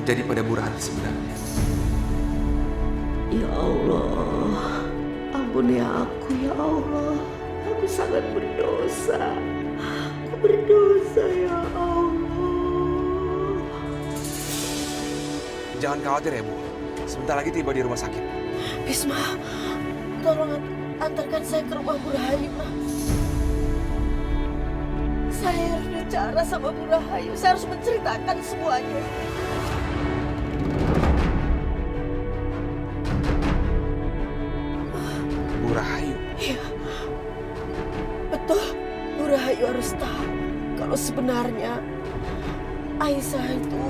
terjadi pada Bu Ranti sebenarnya. Ya Allah, ampuni aku ya Allah. Aku sangat berdosa. Aku berdosa ya Allah. Jangan khawatir ya Bu, sebentar lagi tiba di rumah sakit. Bisma, tolong antarkan saya ke rumah Bu Rahayu. Saya harus bicara sama Bu Rahayu. Saya harus menceritakan semuanya. Bu Rahayu? Iya, betul. Bu Rahayu harus tahu kalau sebenarnya Aisyah itu...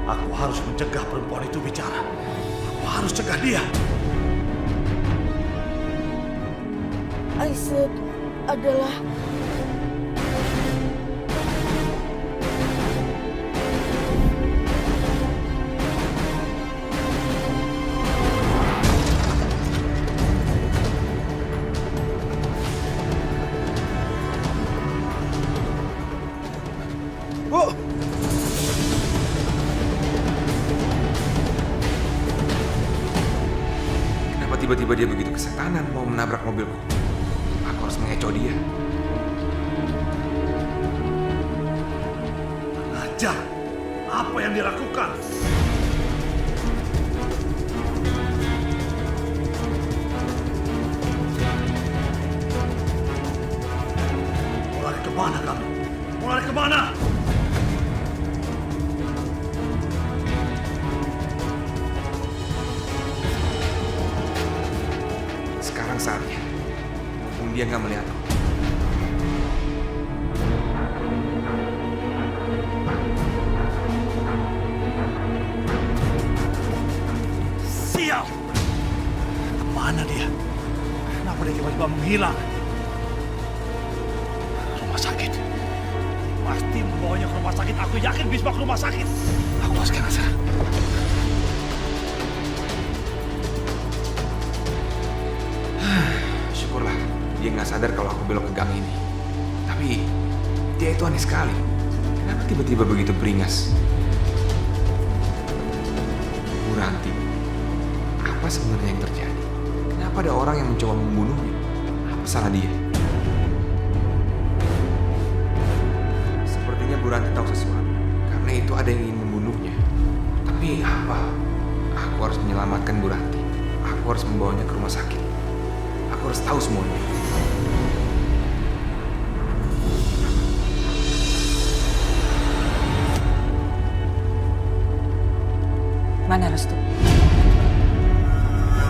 Aku harus mencegah perempuan itu bicara. Aku harus cegah dia. Aisyah itu adalah... Bu! Kenapa tiba-tiba dia begitu kesetanan mau menabrak mobilku? Aku harus mengecoh dia. Ajar, apa yang dilakukan? Mau lari kemana kamu? Mau lari kemana? Sekarang saatnya. Mumpung dia nggak melihat aku. Sial! Kemana dia? Kenapa dia tiba-tiba menghilang? Rumah sakit. Pasti membawanya ke rumah sakit. Aku yakin Bisma ke rumah sakit. Aku harus ke sana. Syukurlah dia nggak sadar kalau aku belok ke gang ini. Tapi dia itu aneh sekali. Kenapa tiba-tiba begitu beringas? Bu Ranti, apa sebenarnya yang terjadi? Kenapa ada orang yang mencoba membunuhnya? Apa salah dia? Sepertinya Bu Ranti tahu sesuatu. Karena itu ada yang ingin membunuhnya. Tapi apa? Aku harus menyelamatkan Bu Ranti. Aku harus membawanya ke rumah sakit. Aku harus tahu semuanya. Mana Restu?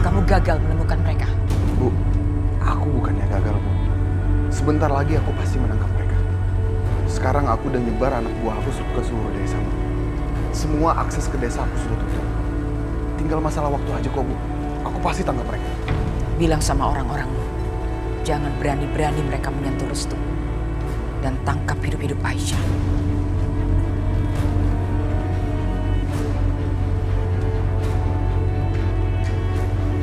Kamu gagal menemukan mereka. Bu, aku bukannya gagal, Bu. Sebentar lagi aku pasti menangkap mereka. Sekarang aku dan nyebar anak buah aku ke seluruh desa, Bu. Semua akses ke desa aku sudah tutup. Tinggal masalah waktu aja kok, Bu. Aku pasti tangkap mereka. Bilang sama orang-orangmu, jangan berani-berani mereka menyentuh Restu. Dan tangkap hidup-hidup Aisyah.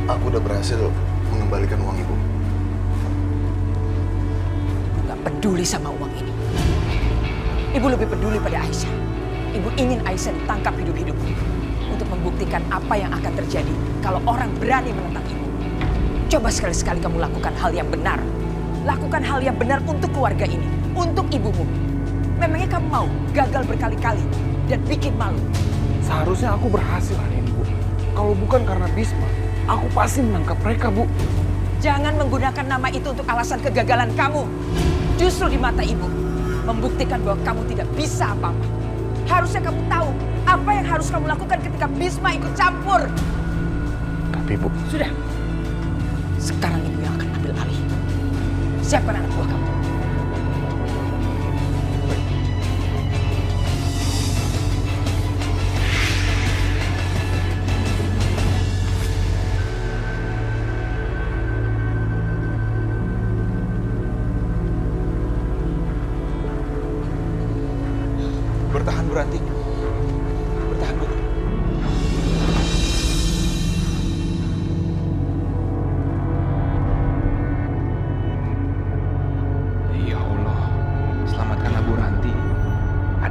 Aku udah berhasil mengembalikan uang Ibu. Ibu gak peduli sama uang ini. Ibu lebih peduli pada Aisyah. Ibu ingin Aisyah ditangkap hidup-hidup. Untuk membuktikan apa yang akan terjadi kalau orang berani menentang ibu. Coba sekali-sekali kamu lakukan hal yang benar. Lakukan hal yang benar untuk keluarga ini. Untuk ibumu. Memangnya kamu mau gagal berkali-kali dan bikin malu? Seharusnya aku berhasil hari ini, Bu. Kalau bukan karena Bisma, aku pasti menangkap mereka, Bu. Jangan menggunakan nama itu untuk alasan kegagalan kamu. Justru di mata ibu, membuktikan bahwa kamu tidak bisa apa-apa. Harusnya kamu tahu apa yang harus kamu lakukan ketika Bisma ikut campur. Tapi, Bu, Sudah. Sekarang ibu yang akan ambil alih. Siapkan anak buah kamu. Bertahan Bu Ranti. Bertahan Bu.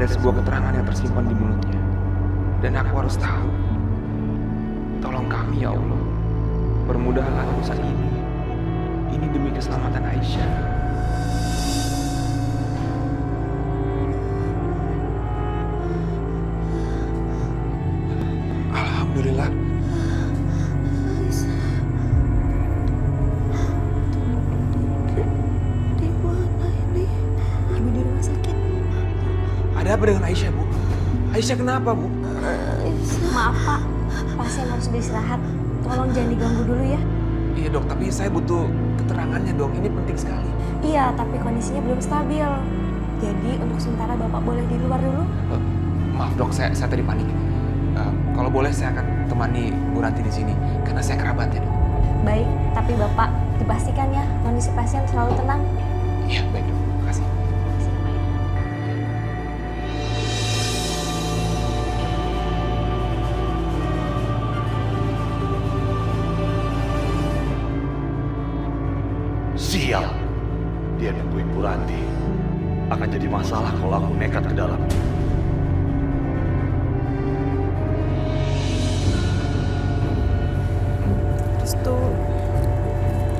ada sebuah keterangan yang tersimpan di mulutnya. Dan aku harus tahu. Tolong kami ya Allah. Permudahlah urusan ini. Ini demi keselamatan Aisyah. Alhamdulillah. Di mana ini? Ibu di rumah sakit. Ada apa dengan Aisyah, Bu? Aisyah kenapa, Bu? Maaf Pak, pasien harus beristirahat. Tolong jangan diganggu dulu ya. Iya dok, tapi saya butuh keterangannya dok. Ini penting sekali. Iya, tapi kondisinya belum stabil. Jadi untuk sementara Bapak boleh di luar dulu. Maaf dok, saya tadi panik. Kalau boleh saya akan temani Bu Ranti di sini karena saya kerabatnya dok. Baik, tapi Bapak dipastikan ya kondisi pasien selalu tenang. Iya baik dok, terima kasih. Sial. Dia nungguin Bu Ranti. Akan jadi masalah kalau aku nekat ke dalam. Restu,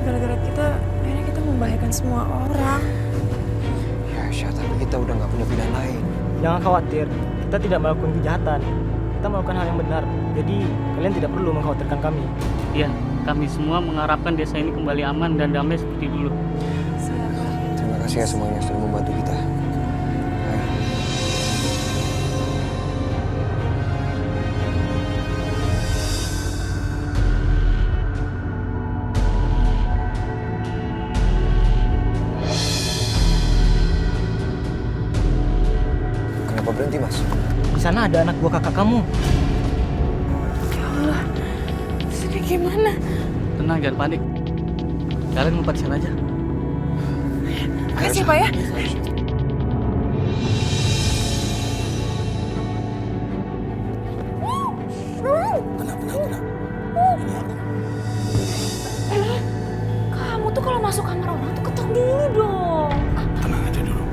gara-gara kita, akhirnya kita membahayakan semua orang. Ya Aisyah, tapi kita udah nggak punya pilihan lain. Jangan khawatir, kita tidak melakukan kejahatan. Kita melakukan hal yang benar. Jadi kalian tidak perlu mengkhawatirkan kami. Iya, kami semua mengharapkan desa ini kembali aman dan damai seperti dulu. Terima kasih ya semuanya sudah membantu kita. Ayo. Kenapa berhenti mas? Di sana ada anak buah kakak kamu. Ya Allah, ini gimana? Tenang, jangan panik. Kalian ngumpet di sana aja. Makasih Pak ya. Kamu tuh kalau masuk kamar orang tuh ketok dulu dong. Tenang aja dulu.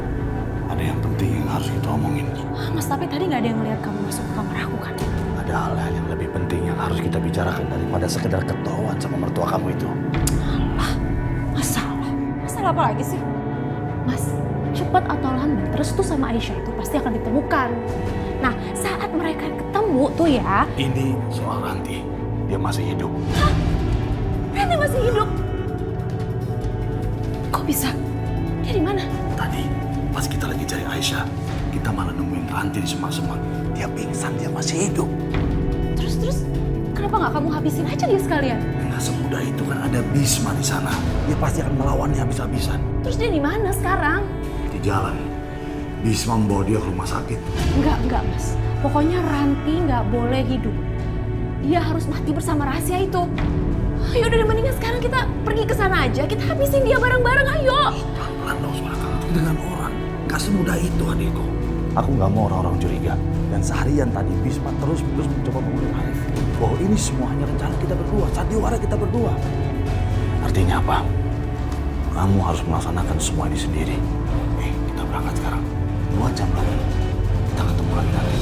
Ada yang penting yang harus kita omongin. Mas, tapi tadi nggak ada yang ngeliat kamu masuk ke kamar aku kan? Ada hal yang lebih penting yang harus kita bicarakan daripada sekedar ketahuan sama mertua kamu itu. Masalah? Masalah apa lagi sih? Mas, cepat atau lambat Restu sama Aisyah itu pasti akan ditemukan. Nah, saat mereka ketemu tuh ya. Ini soal Ranti. Dia masih hidup. Ranti masih hidup? Kok bisa? Dia di mana? Tadi pas kita lagi cari Aisyah, kita malah nemuin Ranti di semak-semak. Dia pingsan, dia masih hidup. Terus, kenapa nggak kamu habisin aja dia sekalian? Nggak semudah itu kan, ada Bisma di sana. Dia pasti akan melawannya habis-habisan. Terus dia di mana sekarang? Di jalan, Bisma membawa dia ke rumah sakit. Enggak Mas. Pokoknya Ranti nggak boleh hidup. Dia harus mati bersama rahasia itu. Ayo udah mendingan sekarang kita pergi ke sana aja. Kita habisin dia bareng-bareng, ayo. Pelan-pelan dong suara kamu dengan orang. Nggak semudah itu adikku. Aku nggak mau orang-orang curiga. Dan seharian tadi Bisma terus mencoba membunuh Arif. Bahwa ini semua hanya rencana kita berdua, sandiwara kita berdua. Artinya apa? Kamu harus melaksanakan semua ini sendiri. Kita berangkat sekarang. 2 jam lagi. Kita ketemu lagi nanti.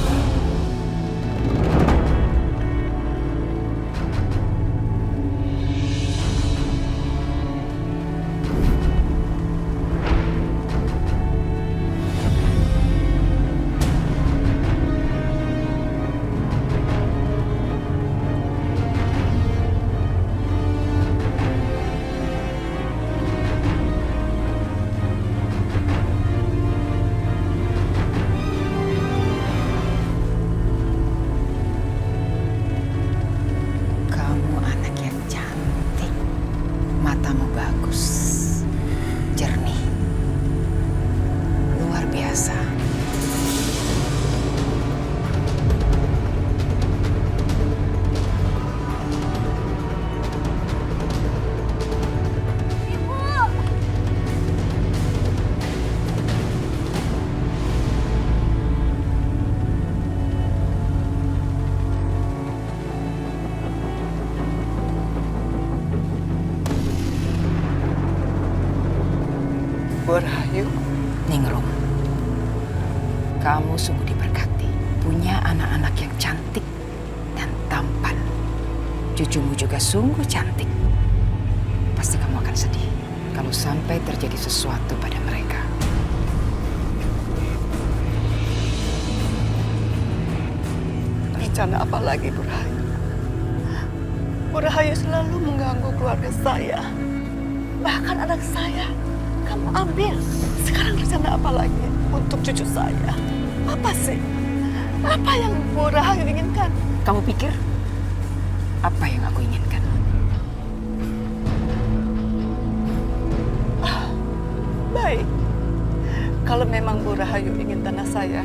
Kamu anak yang cantik. Matamu bagus. Jernih. Luar biasa. Bu Rahayu. Ningrum. Kamu sungguh diberkati, punya anak-anak yang cantik dan tampan. Cucumu juga sungguh cantik. Pasti kamu akan sedih kalau sampai terjadi sesuatu pada mereka. Rencana apa lagi, Bu Rahayu? Bu Rahayu selalu mengganggu keluarga saya. Bahkan anak saya, kamu ambil. Sekarang rencana apa lagi untuk cucu saya? Apa sih? Apa yang Bu Rahayu inginkan? Kamu pikir apa yang aku inginkan? Baik. Kalau memang Bu Rahayu ingin tanah saya,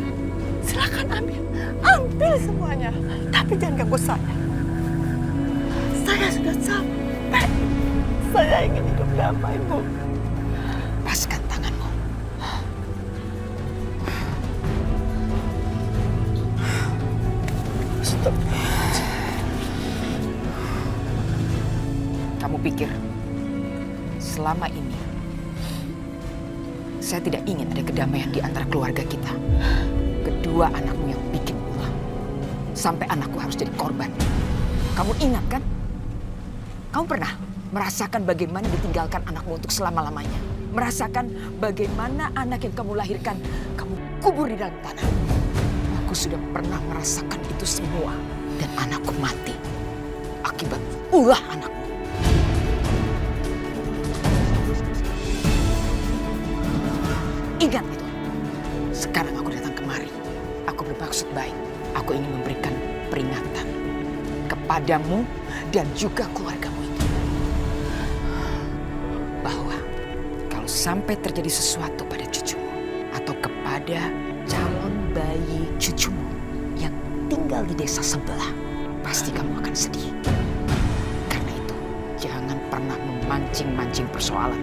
silakan ambil. Ambil semuanya. Tapi jangan ganggu saya. Saya sudah capek. Saya ingin hidup damai, Bu. Lepaskan tanganmu. Stop. Kamu pikir selama ini saya tidak ingin ada kedamaian di antara keluarga kita? Kedua anakmu yang bikin ulah. Sampai anakku harus jadi korban. Kamu ingat kan? Kamu pernah merasakan bagaimana ditinggalkan anakmu untuk selama-lamanya? Merasakan bagaimana anak yang kamu lahirkan, kamu kubur di dalam tanah. Aku sudah pernah merasakan itu semua. Dan anakku mati akibat ulah anakmu. Ingat itu. Sekarang aku datang kemari. Aku bermaksud baik. Aku ingin memberikan peringatan kepadamu dan juga keluargamu itu. Bahwa kalau sampai terjadi sesuatu pada cucumu atau kepada calon bayi cucumu yang tinggal di desa sebelah, pasti kamu akan sedih. Karena itu, jangan pernah memancing-mancing persoalan.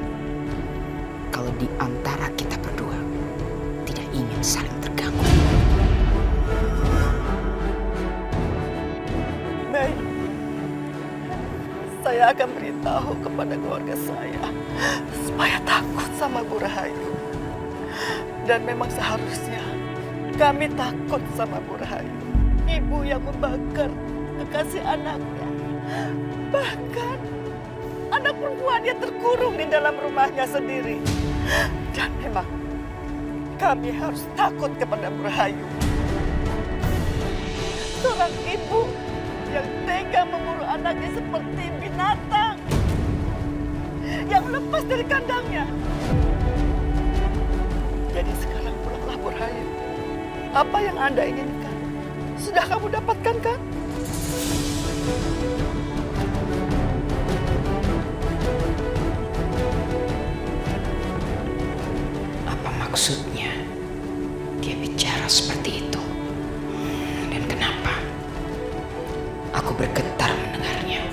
Kalau di antara kita berdua tidak ingin saling terganggu. Baik. Saya akan beritahu kepada keluarga saya supaya takut sama Bu Rahayu. Dan memang seharusnya kami takut sama Bu Rahayu. Ibu yang membakar kekasih anaknya. Bahkan anak perempuannya terkurung di dalam rumahnya sendiri. Dan memang kami harus takut kepada Bu Rahayu. Seorang ibu yang tega memburu anaknya seperti binatang yang lepas dari kandangnya. Jadi sekarang pulanglah Bu Rahayu. Apa yang Anda inginkan sudah kamu dapatkan kan? Apa maksudnya dia bicara seperti itu? Dan kenapa aku bergetar mendengarnya?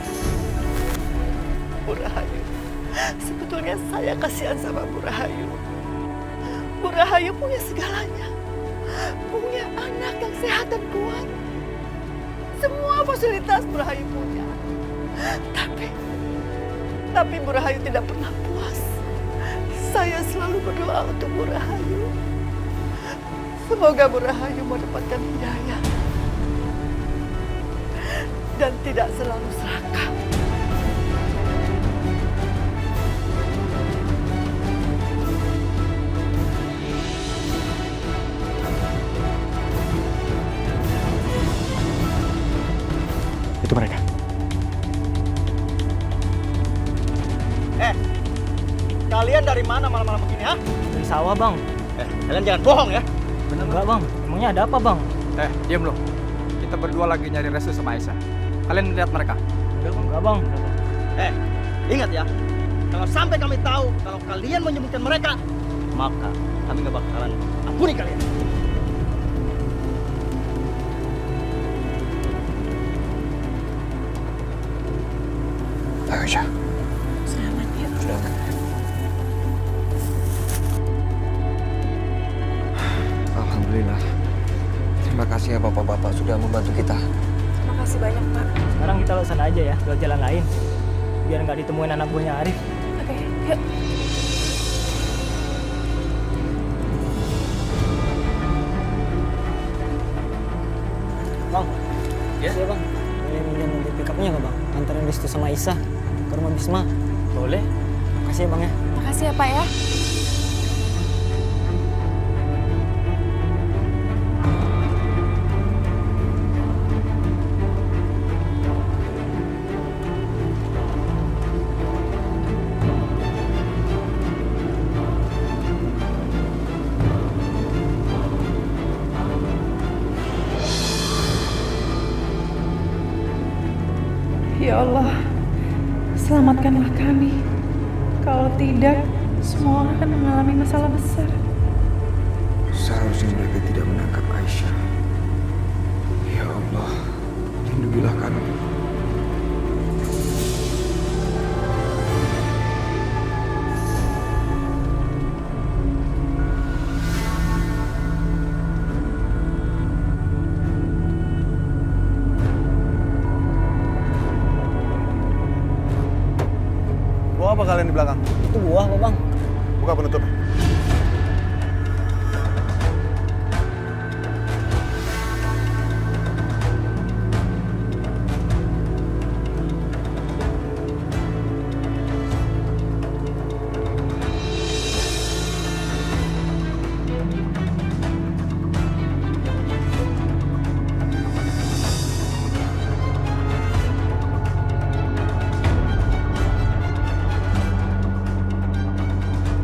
Bu Rahayu, sebetulnya saya kasihan sama Bu Rahayu. Bu Rahayu punya segalanya. Punya anak yang sehat dan kuat. Semua fasilitas Bu Rahayu punya. Tapi Bu Rahayu tidak pernah puas. Saya selalu berdoa untuk Bu Rahayu. Semoga Bu Rahayu mendapatkan hidayah. Dan tidak selalu serakah. Itu mereka. Kalian dari mana malam-malam begini, ha? Dari sawah, Bang. Kalian jangan bohong ya. Bener enggak, Bang? Emangnya ada apa, Bang? Diam lo. Kita berdua lagi nyari Restu sama Aisyah. Kalian melihat mereka? Enggak, Bang. Ingat ya. Kalau sampai kami tahu kalau kalian menyembunyikan mereka, maka kami gak bakalan ampuni kalian. Aisyah. Selamat ya. Selamat. Alhamdulillah. Terima kasih ya bapak-bapak sudah membantu kita. Terima kasih banyak, Pak. Sekarang kita lewat sana aja ya, lewat jalan lain. Biar nggak ditemuin anak buahnya Arif. Oke, yuk. Aisyah ke rumah Bisma. Boleh. Makasih ya Bang ya. Makasih ya Pak ya. Ya Allah, selamatkanlah kami. Kalau tidak, semua orang akan mengalami masalah besar. Seharusnya mereka tidak menangkap Aisyah. Ya Allah, lindungilah kami. Bawa apa kalian di belakang? Itu buah kok Bang. Buka penutupnya.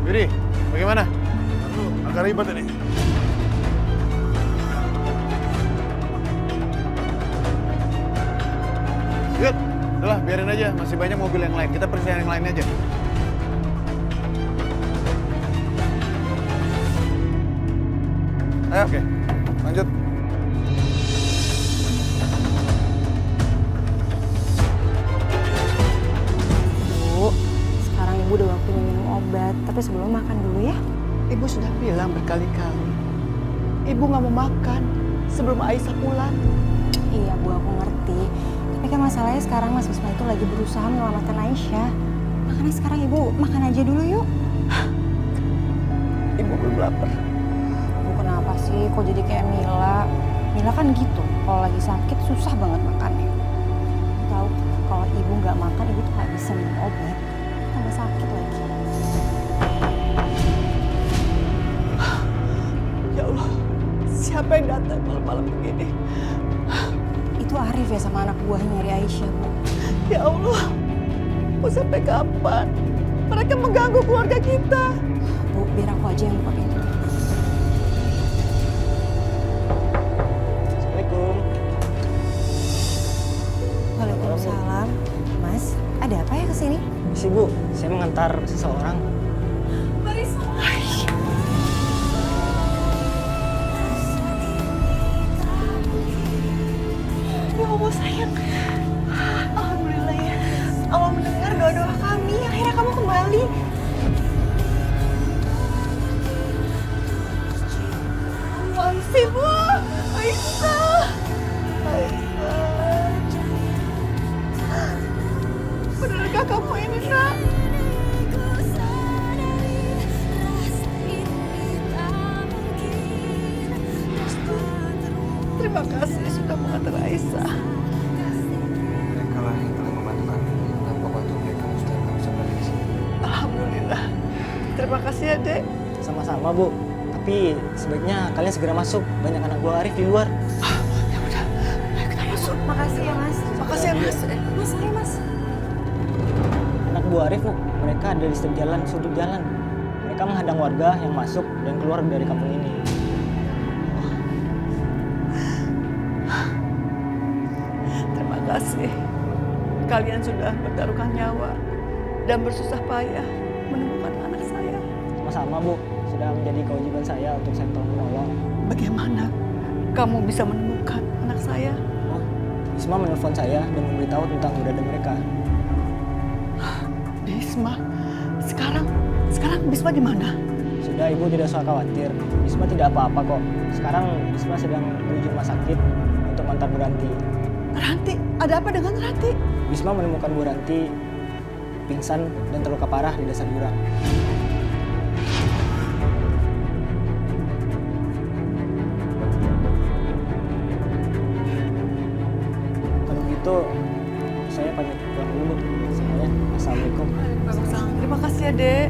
Widi, bagaimana? Agak ribet ini. Good, udahlah biarin aja. Masih banyak mobil yang lain. Kita periksa yang lain aja. Ayo, oke. Lanjut. Bu, sekarang Ibu udah waktunya minum obat. Tapi sebelum makan dulu ya. Ibu sudah bilang berkali-kali. Ibu nggak mau makan sebelum Aisyah pulang. Iya Bu, aku ngerti. Tapi kan masalahnya sekarang Mas Bisma itu lagi berusaha menyelamatkan Aisyah. Makanya sekarang Ibu makan aja dulu yuk. Ibu belum lapar. Bu kenapa sih kok jadi kayak Mila? Mila kan gitu, kalau lagi sakit susah banget makannya. Ibu tahu kalau Ibu nggak makan, Ibu tuh nggak bisa minum obat. Tambah sakit lagi. Ya Allah, siapa yang datang malam-malam begini? Itu Arif ya sama anak buahnya nyari Aisyah, Bu. Ya Allah, mau sampai kapan? Mereka mengganggu keluarga kita. Bu, biar aku aja yang buka pintu. Assalamualaikum. Waalaikumsalam. Mas, ada apa ya kesini? Misi Bu, saya mengantar seseorang. Ya Allah sayang. Alhamdulillah ya. Allah mendengar doa-doa kami. Akhirnya kamu kembali. Masih Bu. Aisyah. Aisyah. Benarkah kamu ini nak? Terima kasih sudah mengantar Aisyah. Mereka lah yang telah membantu kami. Tanpa bantu mereka, mustahil kami sampai di sini. Alhamdulillah. Terima kasih ya, Dek. Sama-sama Bu. Tapi sebaiknya kalian segera masuk. Banyak anak buah Arif di luar. Ya udah, ayo kita masuk. Makasih ya, Mas. Makasih ya, Mas. Mas, ayo Mas. Anak buah Arif Bu, mereka ada di setiap jalan, sudut jalan. Mereka menghadang warga yang masuk dan keluar dari kampung ini. Terima kasih. Kalian sudah bertaruhkan nyawa dan bersusah payah menemukan anak saya. Sama-sama Bu, sudah menjadi kewajiban saya untuk saya tolong menolong. Bagaimana kamu bisa menemukan anak saya? Oh, Bisma menelpon saya dan memberitahu tentang keberadaan mereka. Bisma, sekarang Bisma di mana? Sudah Ibu tidak usah khawatir, Bisma tidak apa-apa kok. Sekarang Bisma sedang menuju rumah sakit untuk mengantar Bu Ranti. Ranti, ada apa dengan Ranti? Bisma menemukan Bu Ranti pingsan dan terluka parah di dasar jurang. Kalau begitu, saya pamit pulang dulu. Assalamualaikum. Terima kasih ya, Dek.